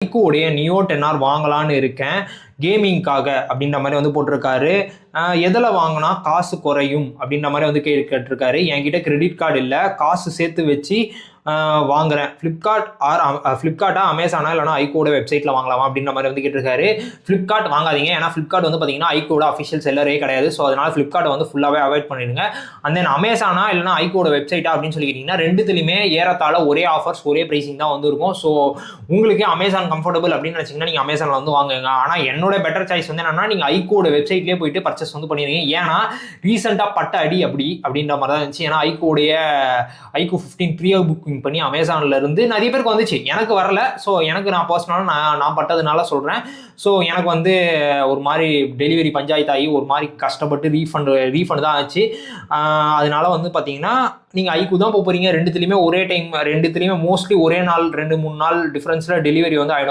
ஐக்கூடைய neo 10R வாங்கலான்னு இருக்கேன் கேமிங்காக அப்படின்ற மாதிரி வந்து போட்டிருக்காரு. எதில் வாங்கினா காசு குறையும் அப்படின்ற மாதிரி வந்து கேட்டிருக்காரு. என்கிட்ட கிரெடிட் கார்டு இல்லை, காசு சேர்த்து வச்சு வாங்குறேன். ஃப்ளிப்கார்ட்டா அமேசானா இல்லைனா ஐக்கூட வெப்சைட்டில் வாங்கலாமா அப்படின்ற மாதிரி வந்து கேட்டிருக்காரு. ஃப்ளிப்கார்ட் வாங்காதீங்க, ஏன்னா ஃப்ளிப்கார்ட் வந்து பார்த்தீங்கன்னா ஐக்கூட அஃபிஷியல் செல்லரே கிடையாது. ஸோ அதனால் ஃப்ளிப்கார்ட்டை வந்து ஃபுல்லாகவே அவாய்ட் பண்ணிடுங்க. அண்ட் தென் அமேசானா இல்லைனா ஐக்கூட வெப்சைட்டா அப்படின்னு சொல்லி கேட்டிங்கன்னா ரெண்டுத்துலையுமே ஏறத்தாழ ஒரே ஆஃபர்ஸ் ஒரே ப்ரைஸிங் தான் வந்து இருக்கும். ஸோ உங்களுக்கு அமேசான் கம்ஃபர்டபுள் அப்படின்னு நினச்சிங்கன்னா நீங்கள் அமேசானில் வந்து வாங்குங்க. ஆனால் என்னோட பெட்டர் சாய்ஸ் வந்து என்னன்னா நீங்கள் ஐக்கூட வெப்சைட்லேயே போயிட்டு பர்ச்சேஸ் வந்து பண்ணிடுங்க. ஏன்னா ரீசெண்டாக பட்ட அடி அப்படின்ற மாதிரி தான் இருந்துச்சு. ஏன்னா ஐக்கூடைய ஐக்கூ 15 ப்ரீ புக்கிங் பண்ணி அமேசான்ல இருந்து நிறைய பேருக்கு வந்துச்சு, எனக்கு வரல. ஸோ எனக்கு நான் பர்சனலாக நான் பட்டதுனால சொல்கிறேன். ஸோ எனக்கு வந்து ஒரு மாதிரி டெலிவரி பஞ்சாயத்து ஆகி ஒரு மாதிரி கஷ்டப்பட்டு ரீஃபண்ட் தான் ஆச்சு. அதனால வந்து பார்த்தீங்கன்னா நீங்கள் ஐக்கூ தான் போகிறீங்க. ரெண்டுத்துலேயுமே ஒரே டைம், ரெண்டுத்துலேயுமே மோஸ்ட்லி ஒரே நாள் 2-3 நாள் டிஃப்ரென்ஸில் டெலிவரி வந்து ஆகிடும்.